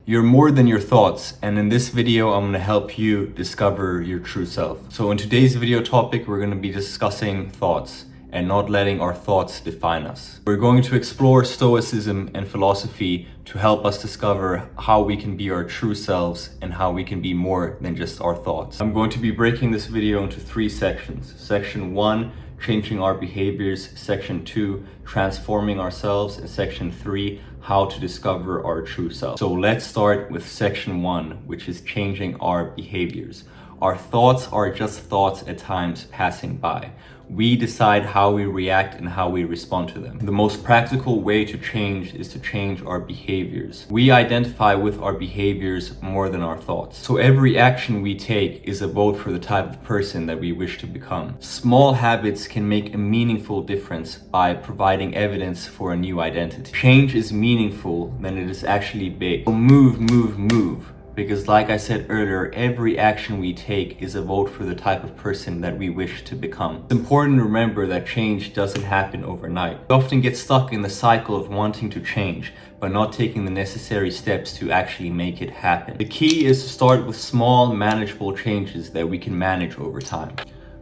You're more than your thoughts, and in this video, I'm going to help you discover your true self. So in today's video topic, we're going to be discussing thoughts and not letting our thoughts define us. We're going to explore Stoicism and philosophy to help us discover how we can be our true selves and how we can be more than just our thoughts. I'm going to be breaking this video into 3 sections. Section 1, changing our behaviors. Section 2, transforming ourselves. And Section 3, how to discover our true self. So let's start with Section 1, which is changing our behaviors. Our thoughts are just thoughts at times passing by. We decide how we react and how we respond to them. The most practical way to change is to change our behaviors. We identify with our behaviors more than our thoughts. So every action we take is a vote for the type of person that we wish to become. Small habits can make a meaningful difference by providing evidence for a new identity. Change is meaningful when it is actually big. So move. Because like I said earlier, every action we take is a vote for the type of person that we wish to become. It's important to remember that change doesn't happen overnight. We often get stuck in the cycle of wanting to change, but not taking the necessary steps to actually make it happen. The key is to start with small, manageable changes that we can manage over time.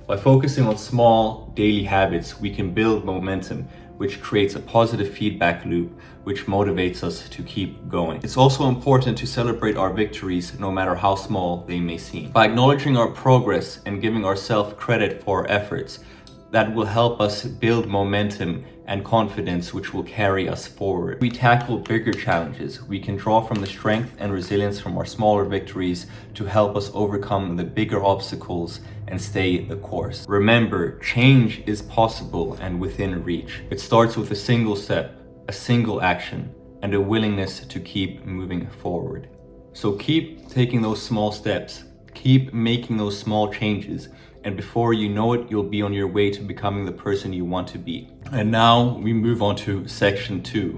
By focusing on small, daily habits, we can build momentum, which creates a positive feedback loop, which motivates us to keep going. It's also important to celebrate our victories, no matter how small they may seem. By acknowledging our progress and giving ourselves credit for our efforts, that will help us build momentum and confidence, which will carry us forward. We tackle bigger challenges. We can draw from the strength and resilience from our smaller victories to help us overcome the bigger obstacles and stay the course. Remember, change is possible and within reach. It starts with a single step, a single action, and a willingness to keep moving forward. So keep taking those small steps, keep making those small changes, and before you know it, you'll be on your way to becoming the person you want to be. And now we move on to Section 2,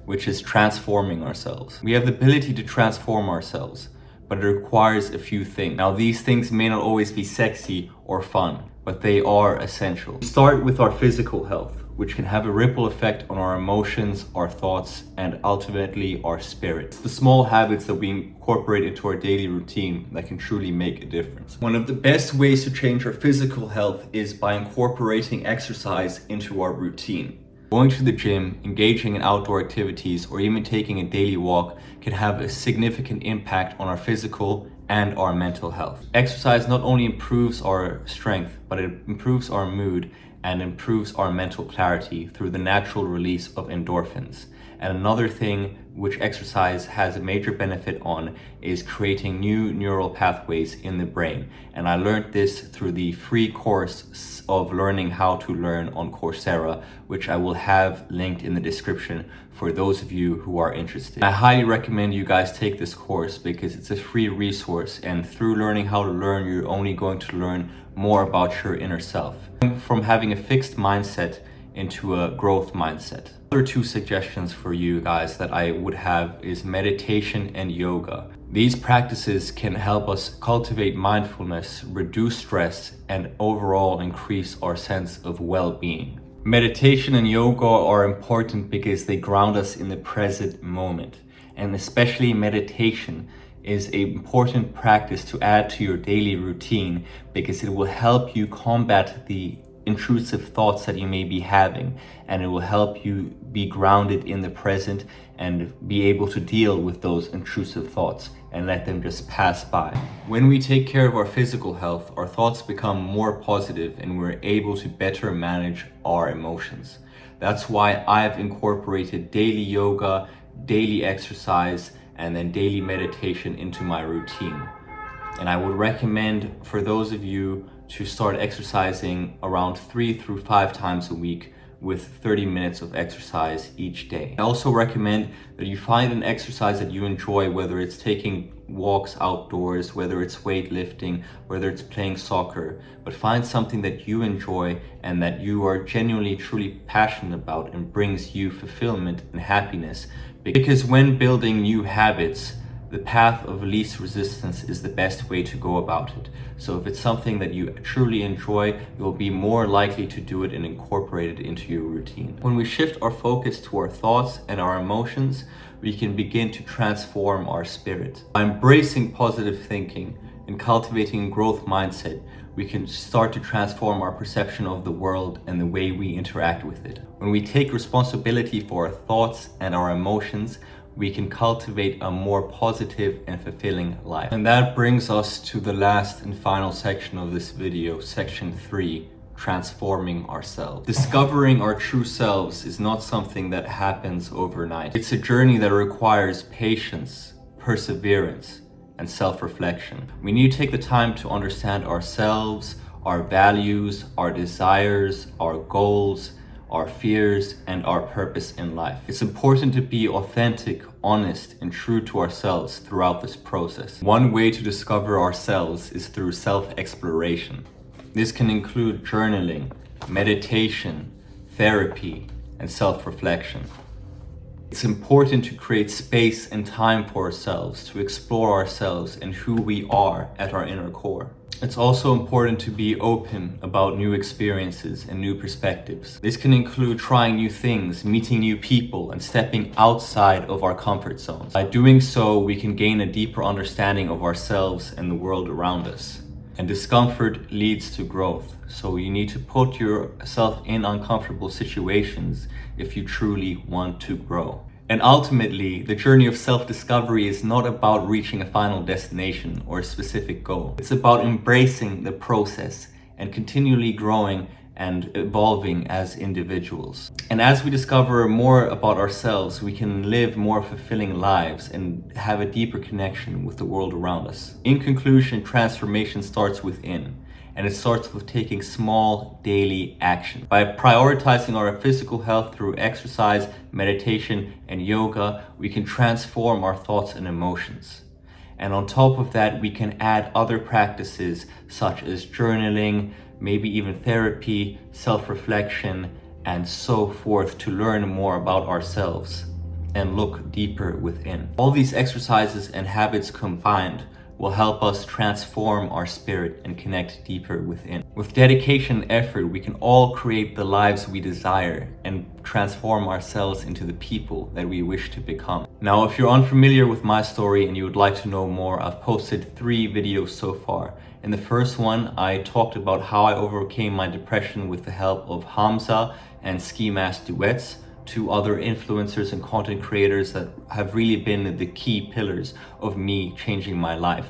which is transforming ourselves. We have the ability to transform ourselves, but it requires a few things. Now, these things may not always be sexy or fun, but they are essential. We start with our physical health, which can have a ripple effect on our emotions, our thoughts, and ultimately our spirit. It's the small habits that we incorporate into our daily routine that can truly make a difference. One of the best ways to change our physical health is by incorporating exercise into our routine. Going to the gym, engaging in outdoor activities, or even taking a daily walk can have a significant impact on our physical and our mental health. Exercise not only improves our strength, but it improves our mood and improves our mental clarity through the natural release of endorphins. And another thing which exercise has a major benefit on is creating new neural pathways in the brain. And I learned this through the free course of learning how to learn on Coursera, which I will have linked in the description for those of you who are interested. I highly recommend you guys take this course because it's a free resource, and through learning how to learn, you're only going to learn more about your inner self. From having a fixed mindset into a growth mindset. Other 2 suggestions for you guys that I would have is meditation and yoga. These practices can help us cultivate mindfulness, reduce stress, and overall increase our sense of well-being. Meditation and yoga are important because they ground us in the present moment, and especially meditation is an important practice to add to your daily routine because it will help you combat the intrusive thoughts that you may be having, and it will help you be grounded in the present and be able to deal with those intrusive thoughts and let them just pass by. When we take care of our physical health, our thoughts become more positive and we're able to better manage our emotions. That's why I've incorporated daily yoga, daily exercise, and then daily meditation into my routine. And I would recommend for those of you to start exercising around 3 through 5 times a week with 30 minutes of exercise each day. I also recommend that you find an exercise that you enjoy, whether it's taking walks outdoors, whether it's weightlifting, whether it's playing soccer, but find something that you enjoy and that you are genuinely, truly passionate about and brings you fulfillment and happiness. Because when building new habits, the path of least resistance is the best way to go about it. So if it's something that you truly enjoy, you'll be more likely to do it and incorporate it into your routine. When we shift our focus to our thoughts and our emotions, we can begin to transform our spirit. By embracing positive thinking and cultivating a growth mindset, we can start to transform our perception of the world and the way we interact with it. When we take responsibility for our thoughts and our emotions, we can cultivate a more positive and fulfilling life. And that brings us to the last and final section of this video, section 3, transforming ourselves. Discovering our true selves is not something that happens overnight. It's a journey that requires patience, perseverance, and self-reflection. We need to take the time to understand ourselves, our values, our desires, our goals, our fears, and our purpose in life. It's important to be authentic, honest, and true to ourselves throughout this process. One way to discover ourselves is through self-exploration. This can include journaling, meditation, therapy, and self-reflection. It's important to create space and time for ourselves, to explore ourselves and who we are at our inner core. It's also important to be open about new experiences and new perspectives. This can include trying new things, meeting new people, and stepping outside of our comfort zones. By doing so, we can gain a deeper understanding of ourselves and the world around us. And discomfort leads to growth. So you need to put yourself in uncomfortable situations if you truly want to grow. And ultimately, the journey of self-discovery is not about reaching a final destination or a specific goal. It's about embracing the process and continually growing and evolving as individuals. And as we discover more about ourselves, we can live more fulfilling lives and have a deeper connection with the world around us. In conclusion, transformation starts within. And it starts with taking small daily action. By prioritizing our physical health through exercise, meditation, and yoga, we can transform our thoughts and emotions. And on top of that, we can add other practices such as journaling, maybe even therapy, self-reflection, and so forth to learn more about ourselves and look deeper within. All these exercises and habits combined will help us transform our spirit and connect deeper within. With dedication and effort, we can all create the lives we desire and transform ourselves into the people that we wish to become. Now, if you're unfamiliar with my story and you would like to know more, I've posted 3 videos so far. In the first one, I talked about how I overcame my depression with the help of Hamza and Ski Mask Duets, 2 other influencers and content creators that have really been the key pillars of me changing my life.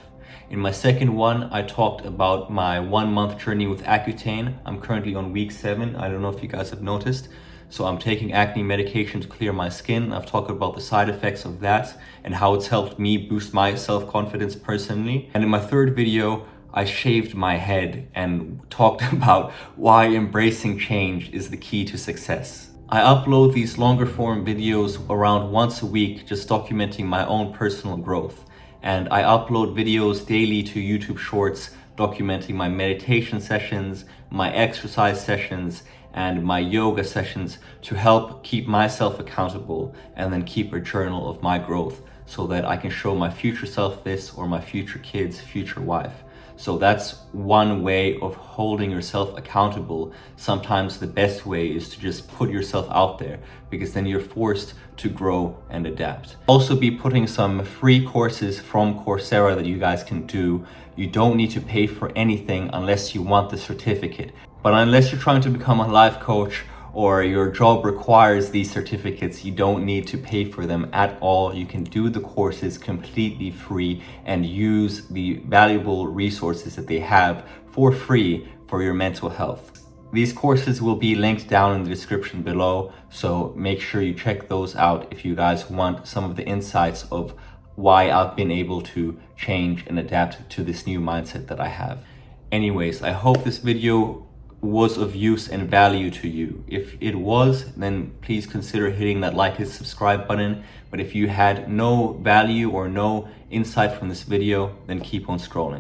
In my second one, I talked about my 1-month journey with Accutane. I'm currently on week 7. I don't know if you guys have noticed. So I'm taking acne medication to clear my skin. I've talked about the side effects of that and how it's helped me boost my self-confidence personally. And in my third video, I shaved my head and talked about why embracing change is the key to success. I upload these longer form videos around once a week, just documenting my own personal growth. And I upload videos daily to YouTube Shorts, documenting my meditation sessions, my exercise sessions, and my yoga sessions to help keep myself accountable and then keep a journal of my growth so that I can show my future self this or my future kids, future wife. So that's one way of holding yourself accountable. Sometimes the best way is to just put yourself out there, because then you're forced to grow and adapt. Also be putting some free courses from Coursera that you guys can do. You don't need to pay for anything unless you want the certificate. But unless you're trying to become a life coach or your job requires these certificates, you don't need to pay for them at all. You can do the courses completely free and use the valuable resources that they have for free for your mental health. These courses will be linked down in the description below, so make sure you check those out if you guys want some of the insights of why I've been able to change and adapt to this new mindset that I have. Anyways, I hope this video was of use and value to you. If it was, then please consider hitting that like and subscribe button. But if you had no value or no insight from this video, then keep on scrolling.